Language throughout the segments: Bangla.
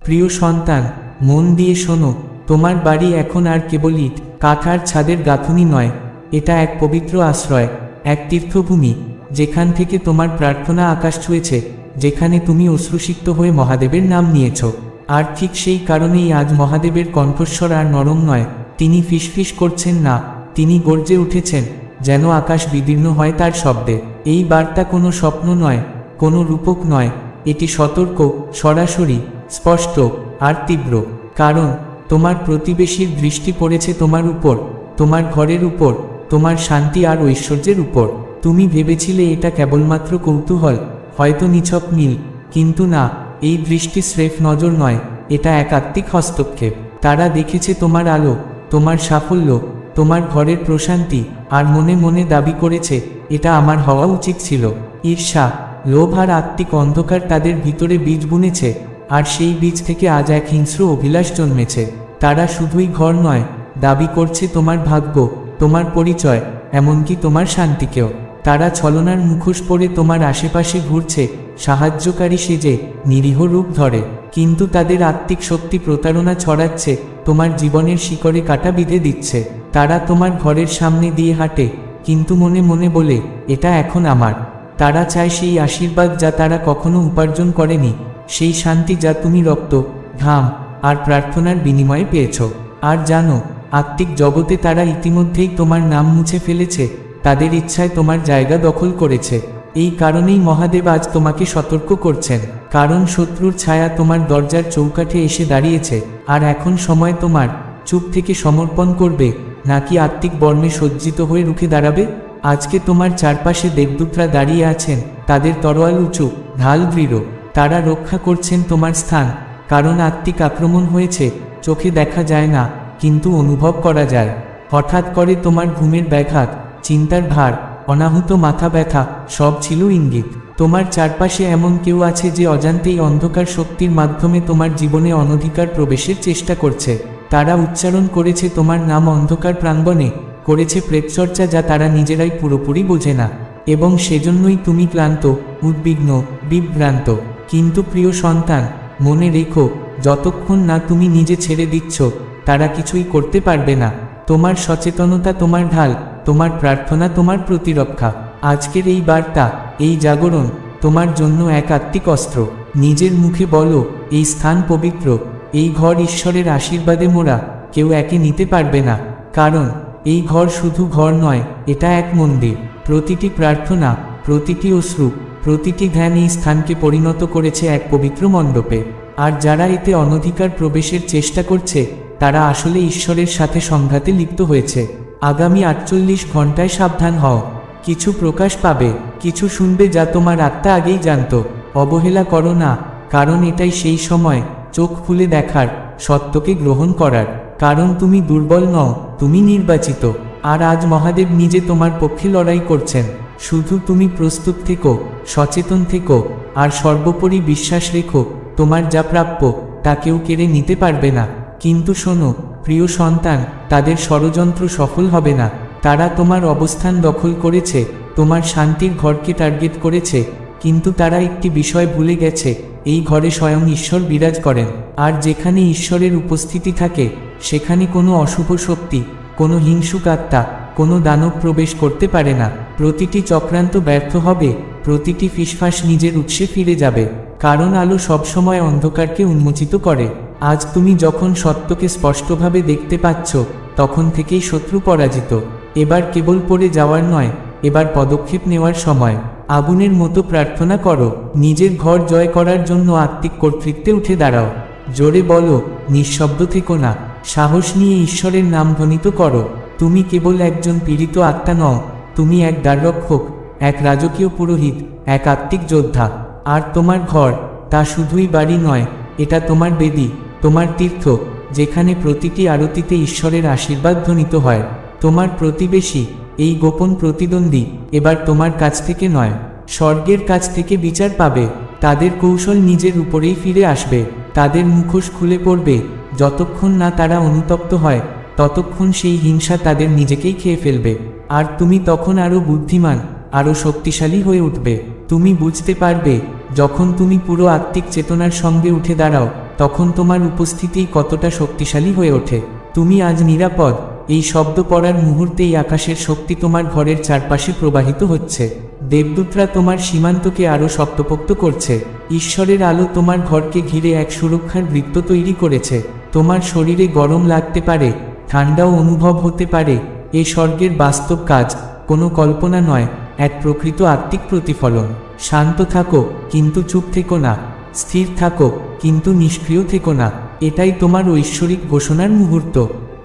প্রিয় সন্তান, মন দিয়ে শোনো, তোমার বাড়ি এখন আর কেবল ইট কাঠ আর ছাদের গাঁথুনি নয়, এটা এক পবিত্র আশ্রয়, এক তীর্থভূমি, যেখান থেকে তোমার প্রার্থনা আকাশ ছুঁয়েছে, যেখানে তুমি অশ্রুসিক্ত হয়ে মহাদেবের নাম নিয়েছ। আর ঠিক সেই কারণেই আজ মহাদেবের কণ্ঠস্বর আর নরম নয়, তিনি ফিসফিস করছেন না, তিনি গর্জে উঠেছেন, যেন আকাশ বিদীর্ণ হয় তার শব্দে। এই বার্তা কোনো স্বপ্ন নয়, কোনো রূপক নয়, এটি সতর্ক, সরাসরি, স্পষ্ট আর তীব্র। কারণ তোমার প্রতিবেশীর দৃষ্টি পড়েছে তোমার উপর, তোমার ঘরের উপর, তোমার শান্তি আর ঐশ্বর্যের উপর। তুমি ভেবেছিলে এটা কেবলমাত্র কৌতূহল, হয়তো নিছক মিল, কিন্তু না, এই দৃষ্টি স্রেফ নজর নয়, এটা একাত্মিক হস্তক্ষেপ। তারা দেখেছে তোমার আলো, তোমার সাফল্য, তোমার ঘরের প্রশান্তি, আর মনে মনে দাবি করেছে এটা আমার হওয়া উচিত ছিল। ঈর্ষা, লোভ আর আত্মিক অন্ধকার তাদের ভিতরে বীজ বুনেছে, আর সেই বীজ থেকে আজ এক হিংস্র অভিলাষ জন্মেছে। তারা শুধুই ঘর নয়, দাবি করছে তোমার ভাগ্য, তোমার পরিচয়, এমনকি তোমার শান্তিকেও। তারা ছলনার মুখোশ পরে তোমার আশেপাশে ঘুরছে, সাহায্যকারী সেজে, নিরীহ রূপ ধরে, কিন্তু তাদের আত্মিক শক্তি প্রতারণা ছড়াচ্ছে, তোমার জীবনের শিকড়ে কাটা বিঁধে দিচ্ছে। তারা তোমার ঘরের সামনে দিয়ে হাঁটে, কিন্তু মনে মনে বলে এটা এখন আমার। তারা চায় সেই আশীর্বাদ যা তারা কখনো উপার্জন করেনি, সেই শান্তি যা তুমি রক্ত, ঘাম আর প্রার্থনার বিনিময়ে পেয়েছ। আর জানো, আত্মিক জগতে তারা ইতিমধ্যেই তোমার নাম মুছে ফেলেছে, তাদের ইচ্ছায় তোমার জায়গা দখল করেছে। এই কারণেই মহাদেব আজ তোমাকে সতর্ক করছেন, কারণ শত্রুর ছায়া তোমার দরজার চৌকাঠে এসে দাঁড়িয়েছে। আর এখন সময় তোমার, চুপ থেকে সমর্পণ করবে, নাকি আত্মিক বর্মে সজ্জিত হয়ে রুখে দাঁড়াবে। আজকে তোমার চারপাশে দেবদূতরা দাঁড়িয়ে আছেন, তাদের তরোয়াল উঁচু, ঢাল দৃঢ়, তারা রক্ষা করছেন তোমার স্থান। কারণ আত্মিক আক্রমণ হয়েছে, চোখে দেখা যায় না, কিন্তু অনুভব করা যায়। হঠাৎ করে তোমার ঘুমের ব্যাঘাত, চিন্তার ভার, অনাহুত মাথা ব্যথা, সব ছিল ইঙ্গিত। তোমার চারপাশে এমন কেউ আছে যে অজান্তেই অন্ধকার শক্তির মাধ্যমে তোমার জীবনে অনধিকার প্রবেশের চেষ্টা করছে। তারা উচ্চারণ করেছে তোমার নাম অন্ধকার প্রাঙ্গণে, করেছে প্রেতচর্চা যা তারা নিজেরাই পুরোপুরি বোঝে না। এবং সেজন্যই তুমি ক্লান্ত, উদ্বিগ্ন, বিভ্রান্ত। কিন্তু প্রিয় সন্তান, মনে রেখো, যতক্ষণ না তুমি নিজে ছেড়ে দিচ্ছ, তারা কিছুই করতে পারবে না। তোমার সচেতনতা তোমার ঢাল, তোমার প্রার্থনা তোমার প্রতিরক্ষা। আজকের এই বার্তা, এই জাগরণ, তোমার জন্য এক আত্মিক অস্ত্র। নিজের মুখে বলো, এই স্থান পবিত্র, এই ঘর ঈশ্বরের আশীর্বাদে মোড়া, কেউ একে নিতে পারবে না। কারণ এই ঘর শুধু ঘর নয়, এটা এক মন্দির। প্রতিটি প্রার্থনা, প্রতিটি অশ্রু, প্রতিটি ধ্যান এই স্থানকে পরিণত করেছে এক পবিত্র মণ্ডপে। আর যারা এতে অনধিকার প্রবেশের চেষ্টা করছে, তারা আসলে ঈশ্বরের সাথে সংঘাতে লিপ্ত হয়েছে। আগামী 48 ঘন্টায় সাবধান হও, কিছু প্রকাশ পাবে, কিছু শুনবে যা তোমার আত্মা আগেই জানত। অবহেলা করো না, কারণ এটাই সেই সময় চোখ খুলে দেখার, সত্যকে গ্রহণ করার। কারণ তুমি দুর্বল নও, তুমি নির্বাচিত। আর আজ মহাদেব নিজে তোমার পক্ষে লড়াই করছেন। শুধু তুমি প্রস্তুত থেকো, সচেতন থেকো, আর সর্বোপরি বিশ্বাস রেখো, তোমার যা প্রাপ্য তা কেউ কেড়ে নিতে পারবে না। কিন্তু শোনো প্রিয় সন্তান, তাদের ষড়যন্ত্র সফল হবে না। তারা তোমার অবস্থান দখল করেছে, তোমার শান্তির ঘরকে টার্গেট করেছে, কিন্তু তারা একটি বিষয় ভুলে গেছে, এই ঘরে স্বয়ং ঈশ্বর বিরাজ করেন। আর যেখানে ঈশ্বরের উপস্থিতি থাকে, সেখানে কোনো অশুভ শক্তি, কোনো হিংসুক আত্মা, কোনো দানব প্রবেশ করতে পারে না। প্রতিটি চক্রান্ত ব্যর্থ হবে, প্রতিটি ফিসফাস নিজের উৎসে ফিরে যাবে, কারণ আলো সবসময় অন্ধকারকে উন্মোচিত করে। আজ তুমি যখন সত্যকে স্পষ্টভাবে দেখতে পাচ্ছ, তখন থেকেই শত্রু পরাজিত। এবার কেবল পড়ে যাওয়ার নয়, এবার পদক্ষেপ নেওয়ার সময়। আগুনের মতো প্রার্থনা করো, নিজের ঘর জয় করার জন্য আত্মিক কর্তৃত্বে উঠে দাঁড়াও। জোরে বলো, নিঃশব্দ থেকো না, সাহস নিয়ে ঈশ্বরের নাম ধ্বনিত করো। তুমি কেবল একজন পীড়িত আত্মা নও, তুমি এক দ্বাররক্ষক, এক রাজকীয় পুরোহিত, এক আত্মিক যোদ্ধা। আর তোমার ঘর, তা শুধুই বাড়ি নয়, এটা তোমার বেদি, তোমার তীর্থ, যেখানে প্রতিটি আরতিতে ঈশ্বরের আশীর্বাদ ধ্বনিত হয়। তোমার প্রতিবেশী, এই গোপন প্রতিদ্বন্দ্বী, এবার তোমার কাছ থেকে নয়, স্বর্গের কাছ থেকে বিচার পাবে। তাদের কৌশল নিজের উপরেই ফিরে আসবে, তাদের মুখোশ খুলে পড়বে। যতক্ষণ না তারা অনুতপ্ত হয়, ততক্ষণ সেই হিংসা তাদের নিজেকেই খেয়ে ফেলবে। আর তুমি তখন আরও বুদ্ধিমান, আরও শক্তিশালী হয়ে উঠবে। তুমি বুঝতে পারবে, যখন তুমি পুরো আত্মিক চেতনার সঙ্গে উঠে দাঁড়াও, তখন তোমার উপস্থিতি কতটা শক্তিশালী হয়ে ওঠে। তুমি আজ নিরাপদ, এই শব্দ পড়ার মুহূর্তেই আকাশের শক্তি তোমার ঘরের চারপাশে প্রবাহিত হচ্ছে। দেবদূতরা তোমার সীমান্তকে আরও শক্তপোক্ত করছে। ঈশ্বরের আলো তোমার ঘরকে ঘিরে এক সুরক্ষার বৃত্ত তৈরি করেছে। তোমার শরীরে গরম লাগতে পারে, ঠান্ডাও অনুভব হতে পারে। এ স্বর্গের বাস্তব কাজ, কোনো কল্পনা নয়, এক প্রকৃত আত্মিক প্রতিফলন। শান্ত থাকো, কিন্তু চুপ থেকো না। স্থির থাকো, কিন্তু নিষ্ক্রিয় থেকো না। এটাই তোমার ঐশ্বরিক ঘোষণার মুহূর্ত।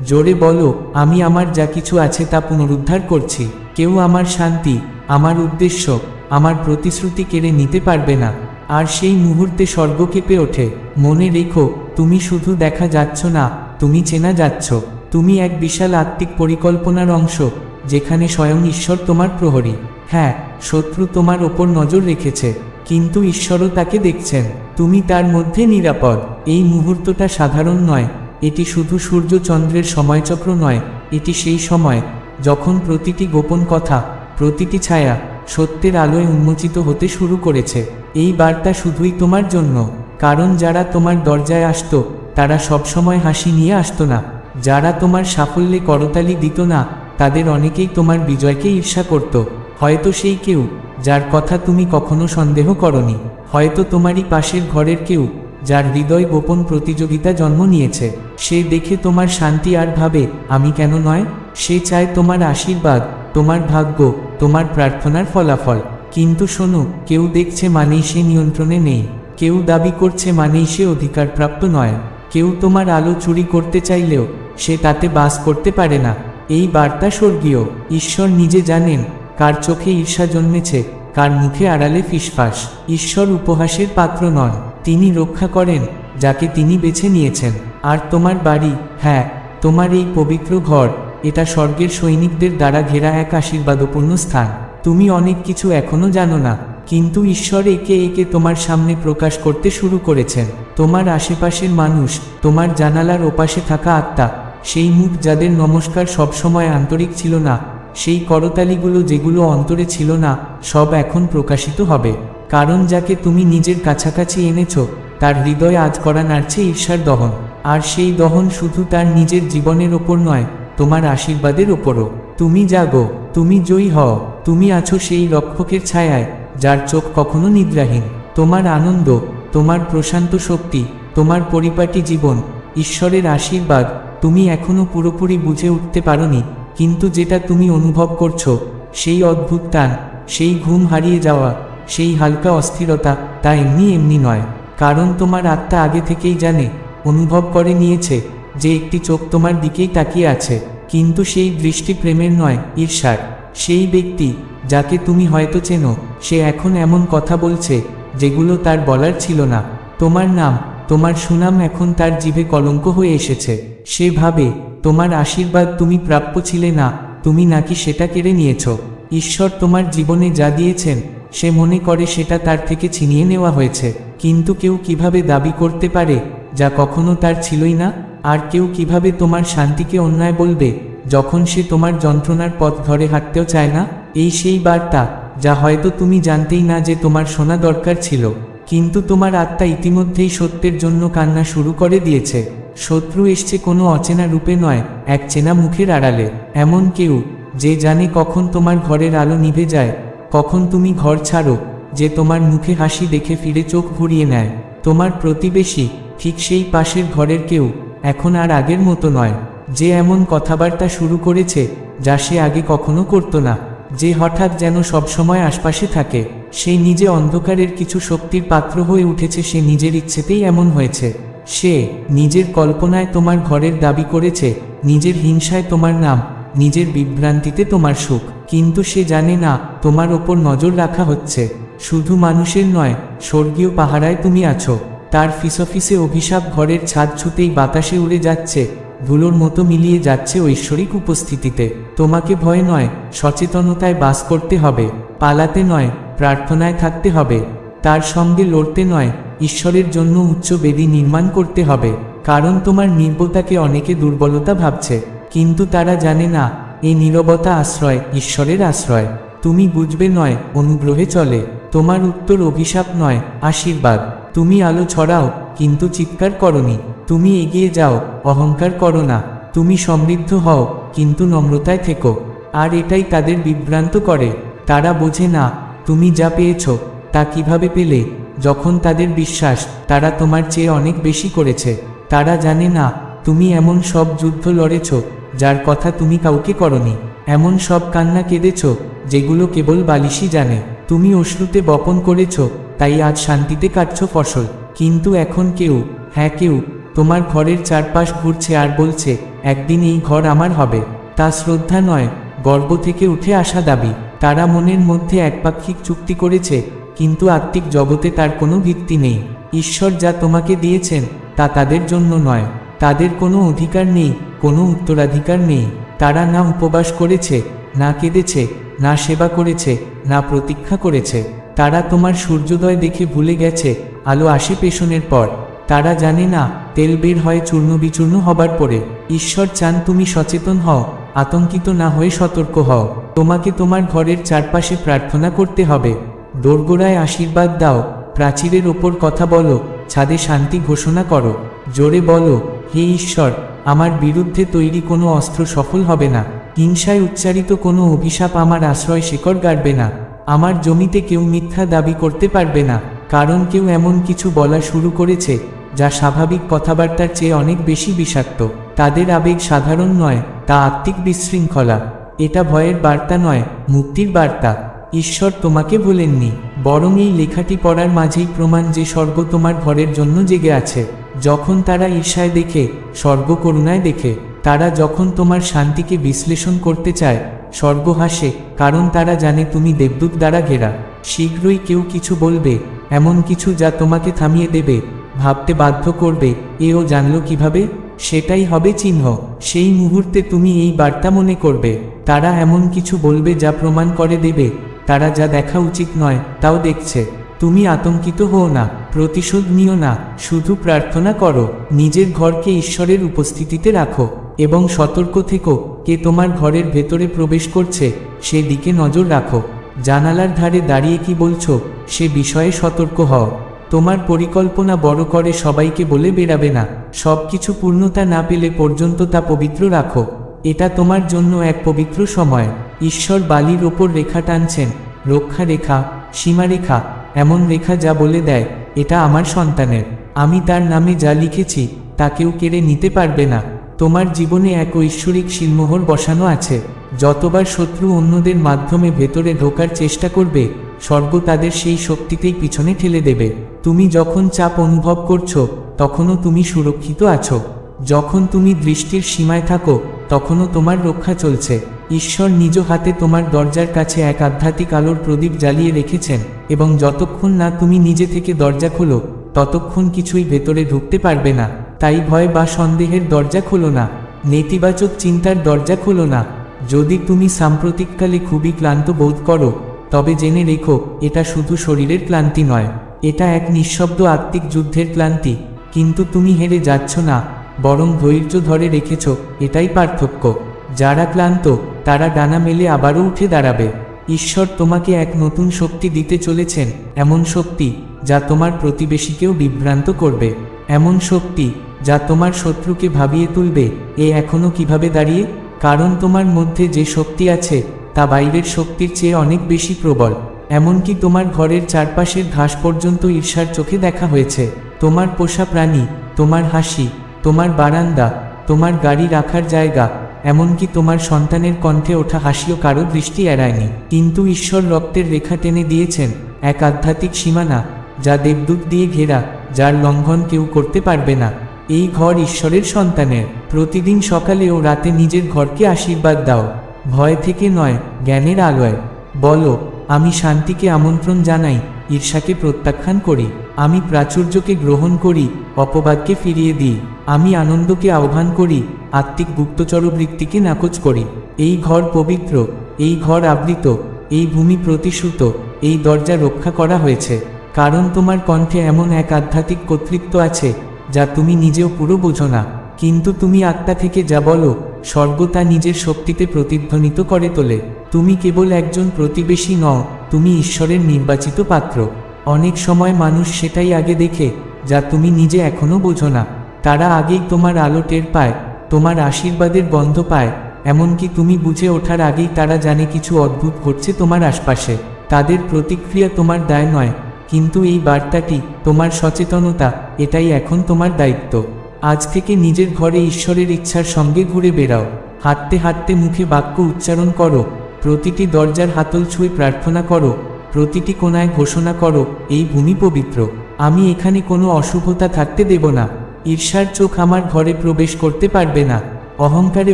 জোরে বলো, আমি আমার যা কিছু আছে তা পুনরুদ্ধার করছি। কেউ আমার শান্তি, আমার উদ্দেশ্য, আমার প্রতিশ্রুতি কেড়ে নিতে পারবে না। আর সেই মুহূর্তে স্বর্গ কেঁপে ওঠে। মনে রেখো, তুমি শুধু দেখা যাচ্ছ না, তুমি চেনা যাচ্ছ। তুমি এক বিশাল আত্মিক পরিকল্পনার অংশ, যেখানে স্বয়ং ঈশ্বর তোমার প্রহরী। হ্যাঁ, শত্রু তোমার ওপর নজর রেখেছে, কিন্তু ঈশ্বরও তাকে দেখছেন। তুমি তার মধ্যে নিরাপদ। এই মুহূর্তটা সাধারণ নয়, এটি শুধু সূর্য চন্দ্রের সময়চক্র নয়, এটি সেই সময় যখন প্রতিটি গোপন কথা, প্রতিটি ছায়া সত্যের আলোয় উন্মোচিত হতে শুরু করেছে। এই বার্তা শুধুই তোমার জন্য, কারণ যারা তোমার দরজায় আসতো তারা সবসময় হাসি নিয়ে আসতো না। যারা তোমার সাফল্যে করতালি দিত না, তাদের অনেকেই তোমার বিজয়কে ঈর্ষা করত। হয়তো সেই কেউ যার কথা তুমি কখনো সন্দেহ করনি, হয়তো তোমারই পাশের ঘরের কেউ যার হৃদয় গোপন প্রতিযোগিতা জন্ম নিয়েছে। সে দেখে তোমার শান্তি আর ভাবে, আমি কেন নয়? সে চায় তোমার আশীর্বাদ, তোমার ভাগ্য, তোমার প্রার্থনার ফলাফল। কিন্তু শোনো, কেউ দেখছে মানেই সে নিয়ন্ত্রণে নেই। কেউ দাবি করছে মানেই সে অধিকারপ্রাপ্ত নয়। কেউ তোমার আলো চুরি করতে চাইলেও সে তাতে বাস করতে পারে না। এই বার্তা স্বর্গীয়। ঈশ্বর নিজে জানেন কার চোখে ঈর্ষা জন্মেছে, কার মুখে আড়ালে ফিসফাস। ঈশ্বর উপহাসের পাত্র নন, তিনি রক্ষা করেন যাকে তিনি বেছে নিয়েছেন। আর তোমার বাড়ি, হ্যাঁ, তোমার এই পবিত্র ঘর, এটা স্বর্গের সৈনিকদের দ্বারা ঘেরা এক আশীর্বাদপূর্ণ স্থান। তুমি অনেক কিছু এখনো জানো না, কিন্তু ঈশ্বর একে একে তোমার সামনে প্রকাশ করতে শুরু করেছেন। তোমার আশেপাশের মানুষ, তোমার জানালার ওপাশে থাকা আত্মা, সেই মুখ যাদের নমস্কার সবসময় আন্তরিক ছিল না, সেই করতালিগুলো যেগুলো অন্তরে ছিল না, সব এখন প্রকাশিত হবে। কারণ যাকে তুমি নিজের কাছাকাছি এনেছ, তার হৃদয় আজ করা নাড়ছে ঈর্ষার দহন। আর সেই দহন শুধু তার নিজের জীবনের ওপর নয়, তোমার আশীর্বাদের ওপরও। তুমি জাগো, তুমি জয়ী হও, তুমি আছো সেই রক্ষকের ছায়ায় যার চোখ কখনো নিদ্রাহীন। তোমার আনন্দ, তোমার প্রশান্ত শক্তি, তোমার পরিপাটি জীবন, ঈশ্বরের আশীর্বাদ। তুমি এখনো পুরোপুরি বুঝে উঠতে পারোনি, কিন্তু যেটা তুমি অনুভব করছো, সেই অদ্ভুত টান, সেই ঘুম হারিয়ে যাওয়া, সেই হালকা অস্থিরতা, তা এমনি এমনি নয়। কারণ তোমার আত্মা আগে থেকেই জানে, অনুভব করে নিয়েছে যে একটি চোখ তোমার দিকেই তাকিয়ে আছে। কিন্তু সেই দৃষ্টি প্রেমের নয়, ঈর্ষার। সেই ব্যক্তি যাকে তুমি হয়তো চেনো, সে এখন এমন কথা বলছে যেগুলো তার বলার ছিল না। তোমার নাম, তোমার সুনাম এখন তার জিভে কলঙ্ক হয়ে এসেছে। সে ভাবে, তোমার আশীর্বাদ তুমি প্রাপ্য ছিলে না, তুমি নাকি সেটা কেড়ে নিয়েছ। ঈশ্বর তোমার জীবনে যা দিয়েছেন, সে মনে করে সেটা তার থেকে ছিনিয়ে নেওয়া হয়েছে। কিন্তু কেউ কিভাবে দাবি করতে পারে যা কখনো তার ছিলই না? আর কেউ কিভাবে তোমার শান্তিকে অন্যায় বলবে যখন সে তোমার যন্ত্রণার পথ ধরে হাঁটতেও চায় না? এই সেই বার্তা যা হয়তো তুমি জানতেই না যে তোমার শোনা দরকার ছিল, কিন্তু তোমার আত্মা ইতিমধ্যেই সত্যের জন্য কান্না শুরু করে দিয়েছে। শত্রু এসছে কোনো অচেনা রূপে নয়, এক চেনা মুখের আড়ালে। এমন কেউ যে জানে কখন তোমার ঘরের আলো নিভে যায়, কখন তুমি ঘর ছাড়ো, যে তোমার মুখে হাসি দেখে ফিরে চোখ ঘুরিয়ে নেয়। তোমার প্রতিবেশী, ঠিক সেই পাশের ঘরের কেউ, এখন আর আগের মতো নয়। যে এমন কথাবার্তা শুরু করেছে যা সে আগে কখনো করতো না। যে হঠাৎ যেন সবসময় আশপাশে থাকে। সে নিজে অন্ধকারের কিছু শক্তির পাত্র হয়ে উঠেছে। সে নিজের ইচ্ছেতেই এমন হয়েছে। সে নিজের কল্পনায় তোমার ঘরের দাবি করেছে, নিজের হিংসায় তোমার নাম, নিজের বিভ্রান্তিতে তোমার সুখ। কিন্তু সে জানে না তোমার ওপর নজর রাখা হচ্ছে। শুধু মানুষের নয়, স্বর্গীয় পাহারায় তুমি আছো। তার ফিসফিসে অভিশাপ ঘরের ছাদ ছুতেই বাতাসে উড়ে যাচ্ছে, ধুলোর মতো মিলিয়ে যাচ্ছে ঐশ্বরিক উপস্থিতিতে। তোমাকে ভয় নয়, সচেতনতায় বাস করতে হবে। পালাতে নয়, প্রার্থনায় থাকতে হবে। তার সঙ্গে লড়তে নয়, ঈশ্বরের জন্য উচ্চ বেদি নির্মাণ করতে হবে। কারণ তোমার নির্বতাকে অনেকে দুর্বলতা ভাবছে, কিন্তু তারা জানে না এই নীরবতা আশ্রয়, ঈশ্বরের আশ্রয়। তুমি বুঝবে নয়, অনুগ্রহে চলে। তোমার উত্তর অভিশাপ নয়, আশীর্বাদ। তুমি আলো ছড়াও, কিন্তু চিৎকার করনি। তুমি এগিয়ে যাও, অহংকার করো না। তুমি সমৃদ্ধ হও, কিন্তু নম্রতায় থেকো। আর এটাই তাদের বিভ্রান্ত করে। তারা বোঝে না তুমি যা পেয়েছ তা কিভাবে পেলে। যখন তাদের বিশ্বাস তারা তোমার চেয়ে অনেক বেশি করেছে, তারা জানে না তুমি এমন সব যুদ্ধ লড়েছ যার কথা তুমি কাউকে করনি, এমন সব কান্না কেঁদেছ যেগুলো কেবল বালিশই জানে। তুমি অশ্রুতে বপন করেছ, তাই আজ শান্তিতে কাটছ ফসল। কিন্তু এখন কেউ, হ্যাঁ কেউ, তোমার ঘরের চারপাশ ঘুরছে আর বলছে একদিন এই ঘর আমার হবে। তা শ্রদ্ধা নয়, গর্ব থেকে উঠে আসা দাবি। তারা মনের মধ্যে একপাক্ষিক চুক্তি করেছে, কিন্তু আত্মিক জগতে তার কোনো ভিত্তি নেই। ঈশ্বর যা তোমাকে দিয়েছেন তা তাদের জন্য নয়। তাদের কোনো অধিকার নেই, কোনো উত্তরাধিকার নেই। তারা না উপবাস করেছে, না কেঁদেছে, না সেবা করেছে, না প্রতীক্ষা করেছে। তারা তোমার সূর্যোদয় দেখে ভুলে গেছে আলো আসে পেছনের পর। তারা জানে না তেল বের হয় চূর্ণ বিচূর্ণ হবার পরে। ঈশ্বর চান তুমি সচেতন হও, আতঙ্কিত না হয়ে সতর্ক হও। তোমাকে তোমার ঘরের চারপাশে প্রার্থনা করতে হবে। দোরগোড়ায় আশীর্বাদ দাও, প্রাচীরের ওপর কথা বলো, ছাদে শান্তি ঘোষণা করো। জোরে বলো, হে ঈশ্বর, আমার বিরুদ্ধে তৈরি কোনো অস্ত্র সফল হবে না। হিংসায় উচ্চারিত কোনো অভিশাপ আমার আশ্রয় শেকড় গাড়বে না। আমার জমিতে কেউ মিথ্যা দাবি করতে পারবে না, কারণ কেউ এমন কিছু বলা শুরু করেছে যা স্বাভাবিক কথাবার্তার চেয়ে অনেক বেশি বিষাক্ত। তাদের আবেগ সাধারণ নয়, তা আত্মিক বিশৃঙ্খলা। এটা ভয়ের বার্তা নয়, মুক্তির বার্তা। ঈশ্বর তোমাকে ভোলেননি, বরং এই লেখাটি পড়ার মাঝেই প্রমাণ যে স্বর্গ তোমার ঘরের জন্য জেগে আছে। যখন তারা ঈর্ষায় দেখে, স্বর্গ করুণায় দেখে। তারা যখন তোমার শান্তিকে বিশ্লেষণ করতে চায়, স্বর্গ হাসে, কারণ তারা জানে তুমি দেবদূত দ্বারা ঘেরা। শীঘ্রই কেউ কিছু বলবে, এমন কিছু যা তোমাকে থামিয়ে দেবে, ভাবতে বাধ্য করবে, এও জানলো কিভাবে। সেটাই হবে চিহ্ন। সেই মুহূর্তে তুমি এই বার্তা মনে করবে। তারা এমন কিছু বলবে যা প্রমাণ করে দেবে তারা যা দেখা উচিত নয় তাও দেখছে। তুমি আতঙ্কিত হও না, প্রতিশোধ নিও না, শুধু প্রার্থনা করো। নিজের ঘরকে ঈশ্বরের উপস্থিতিতে রাখো এবং সতর্ক থেকো কে তোমার ঘরের ভেতরে প্রবেশ করছে সে দিকে নজর রাখো। জানালার ধারে দাঁড়িয়ে কি বলছো সে বিষয়ে সতর্ক হও। তোমার পরিকল্পনা বড় করে সবাইকে বলে বেরাবে না। সব কিছু পূর্ণতা না পেলে পর্যন্ত তা পবিত্র রাখো। এটা তোমার জন্য এক পবিত্র সময়। ঈশ্বর বালির ওপর রেখা টানছেন, রক্ষা রেখা, সীমারেখা, এমন রেখা যা বলে দেয় এটা আমার সন্তানের। আমি তার নামে যা লিখেছি তা কেউ কেড়ে নিতে পারবে না। তোমার জীবনে এক ঐশ্বরিক শিলমোহর বসানো আছে। যতবার শত্রু অন্যদের মাধ্যমে ভেতরে ঢোকার চেষ্টা করবে, স্বর্গ তাদের সেই শক্তিতেই পিছনে ঠেলে দেবে। তুমি যখন চাপ অনুভব করছো তখনও তুমি সুরক্ষিত আছো। যখন তুমি দৃষ্টির সীমায় থাকো তখনও তোমার রক্ষা চলছে। ঈশ্বর নিজ হাতে তোমার দরজার কাছে এক আধ্যাত্মিক আলোর প্রদীপ জ্বালিয়ে রেখেছেন এবং যতক্ষণ না তুমি নিজে থেকে দরজা খোলো ততক্ষণ কিছুই ভেতরে ঢুকতে পারবে না। তাই ভয় বা সন্দেহের দরজা খোলো না, নেতিবাচক চিন্তার দরজা খোলো না। যদি তুমি সাম্প্রতিককালে খুবই ক্লান্ত বোধ করো তবে জেনে রেখো এটা শুধু শরীরের ক্লান্তি নয়, এটা এক নিঃশব্দ আত্মিক যুদ্ধের ক্লান্তি। কিন্তু তুমি হেরে যাচ্ছ না, বরং ধৈর্য ধরে রেখেছ, এটাই পার্থক্য। যারা ক্লান্ত তারা ডানা মেলে আবারও উঠে দাঁড়াবে। ঈশ্বর তোমাকে এক নতুন শক্তি দিতে চলেছেন, এমন শক্তি যা তোমার প্রতিবেশীকেও বিভ্রান্ত করবে, এমন শক্তি যা তোমার শত্রুকে ভাবিয়ে তুলবে এ এখনো কিভাবে দাঁড়িয়ে। কারণ তোমার মধ্যে যে শক্তি আছে তা বাইরের শক্তির চেয়ে অনেক বেশি প্রবল। এমনকি তোমার ঘরের চারপাশের ঘাস পর্যন্ত ঈর্ষার চোখে দেখা হয়েছে। তোমার পোষা প্রাণী, তোমার হাসি, তোমার বারান্দা, তোমার গাড়ি রাখার জায়গা, এমনকি তোমার সন্তানের কণ্ঠে ওঠা হাসিও কারো দৃষ্টি এড়ায়নি। কিন্তু ঈশ্বর রক্তের রেখা টেনে দিয়েছেন, এক আধ্যাত্মিক সীমানা যা দেবদূত দিয়ে ঘেরা, যার লঙ্ঘন কেউ করতে পারবে না। এই ঘর ঈশ্বরের সন্তানের। প্রতিদিন সকালে ও রাতে নিজের ঘরকে আশীর্বাদ দাও, ভয় থেকে নয়, জ্ঞানের আলোয়। বলো, আমি শান্তিকে আমন্ত্রণ জানাই, ঈর্ষাকে প্রত্যাখ্যান করি। আমি প্রাচুর্যকে গ্রহণ করি, অপবাদকে ফিরিয়ে দিই। আমি আনন্দকে আহ্বান করি, আত্মিক গুপ্তচরবৃত্তিকে নাকচ করি। এই ঘর পবিত্র, এই ঘর আবৃত, এই ভূমি প্রতিশ্রুত, এই দরজা রক্ষা করা হয়েছে। কারণ তোমার কণ্ঠে এমন এক আধ্যাত্মিক কর্তৃত্ব আছে যা তুমি নিজেও পুরো বোঝো না। কিন্তু তুমি আত্মা থেকে যা বলো, স্বর্গ তা নিজের শক্তিতে প্রতিধ্বনিত করে তোলে। তুমি কেবল একজন প্রতিবেশী নও, তুমি ঈশ্বরের নির্বাচিত পাত্র। অনেক সময় মানুষ সেটাই আগে দেখে যা তুমি নিজে এখনো বোঝো না। তারা আগেই তোমার আলো টের পায়, তোমার আশীর্বাদের গন্ধ পায়, এমনকি তুমি বুঝে ওঠার আগেই তারা জানে কিছু অদ্ভুত ঘটছে তোমার আশপাশে। তাদের প্রতিক্রিয়া তোমার দায় নয়, কিন্তু এই বার্তাটি, তোমার সচেতনতা, এটাই এখন তোমার দায়িত্ব। আজ থেকে নিজের ঘরে ঈশ্বরের ইচ্ছার সঙ্গে ঘুরে বেড়াও। হাঁটতে হাঁটতে মুখে বাক্য উচ্চারণ করো, প্রতিটি দরজার হাতল ছুঁয়ে প্রার্থনা করো, প্রতিটি কোণায় ঘোষণা করো, এই ভূমি পবিত্র, আমি এখানে কোনো অশুভতা থাকতে দেব না। ঈর্ষার চোখ আমার ঘরে প্রবেশ করতে পারবে না। অহংকারে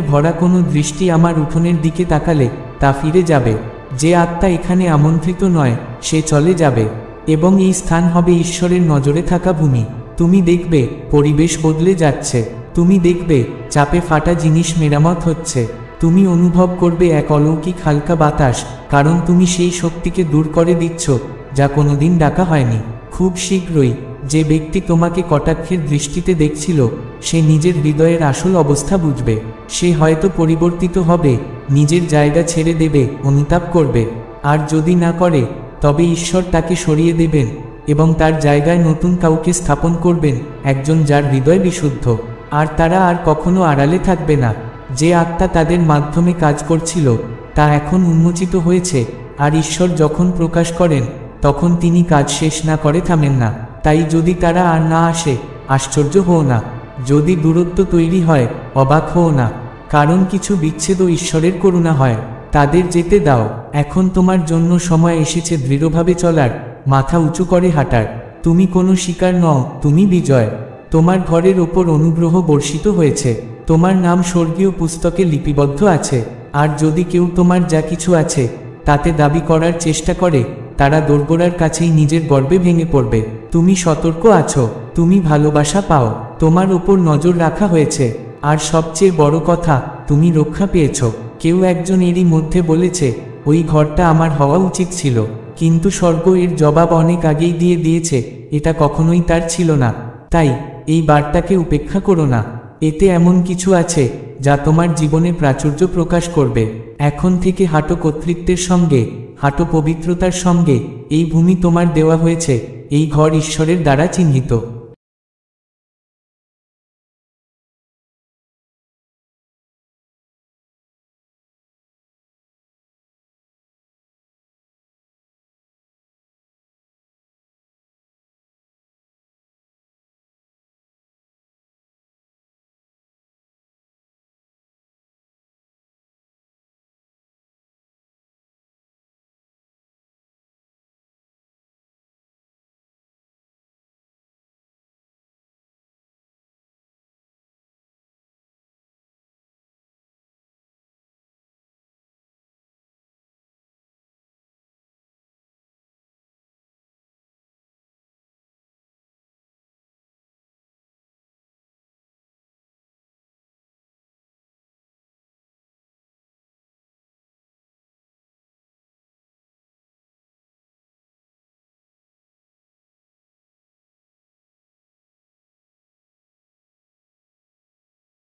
ভরা কোনো দৃষ্টি আমার উঠোনের দিকে তাকালে তা ফিরে যাবে। যে আত্মা এখানে আমন্ত্রিত নয় সে চলে যাবে, এবং এই স্থান হবে ঈশ্বরের নজরে থাকা ভূমি। তুমি দেখবে পরিবেশ বদলে যাচ্ছে, তুমি দেখবে চাপে ফাটা জিনিস মেরামত হচ্ছে, তুমি অনুভব করবে এক অলৌকিক হালকা বাতাস, কারণ তুমি সেই শক্তিকে দূর করে দিচ্ছ যা কোনোদিন ডাকা হয়নি। খুব শীঘ্রই যে ব্যক্তি তোমাকে কটাক্ষের দৃষ্টিতে দেখছিল সে নিজের হৃদয়ের আসল অবস্থা বুঝবে। সে হয়তো পরিবর্তিত হবে, নিজের জায়গা ছেড়ে দেবে, অনুতাপ করবে। আর যদি না করে তবে ঈশ্বর তাকে সরিয়ে দেবেন এবং তার জায়গায় নতুন কাউকে স্থাপন করবেন, একজন যার হৃদয় বিশুদ্ধ। আর তারা আর কখনো আড়ালে থাকবে না। যে আত্মা তাদের মাধ্যমে কাজ করছিল তা এখন উন্মোচিত হয়েছে, আর ঈশ্বর যখন প্রকাশ করেন তখন তিনি কাজ শেষ না করে থামেন না। তাই যদি তারা আর না আসে, আশ্চর্য হও না। যদি দূরত্ব তৈরি হয়, অবাক হও না, কারণ কিছু বিচ্ছেদও ঈশ্বরের করুণা হয়। তাদের যেতে দাও। এখন তোমার জন্য সময় এসেছে দৃঢ়ভাবে চলার, মাথা উঁচু করে হাঁটার। তুমি কোনো শিকার নও, তুমি বিজয়। তোমার ঘরের ওপর অনুগ্রহ বর্ষিত হয়েছে, তোমার নাম স্বর্গীয় পুস্তকে লিপিবদ্ধ আছে। আর যদি কেউ তোমার যা কিছু আছে তাতে দাবি করার চেষ্টা করে, তারা দোরগোড়ার কাছেই নিজের গর্বে ভেঙে পড়বে। তুমি সতর্ক আছো, তুমি ভালোবাসা পাও, তোমার ওপর নজর রাখা হয়েছে, আর সবচেয়ে বড় কথা, তুমি রক্ষা পেয়েছ। কেউ একজন এরই মধ্যে বলেছে, ওই ঘরটা আমার হওয়া উচিত ছিল, কিন্তু স্বর্গ এর জবাব অনেক আগেই দিয়ে দিয়েছে, এটা কখনোই তার ছিল না। তাই এই বার্তাকে উপেক্ষা করো না। এতে এমন কিছু আছে যা তোমার জীবনে প্রাচুর্য প্রকাশ করবে। এখন থেকে হাঁটো কর্তৃত্বের সঙ্গে, হাঁটো পবিত্রতার সঙ্গে। এই ভূমি তোমার দেওয়া হয়েছে, এই ঘর ঈশ্বরের দ্বারা চিহ্নিত।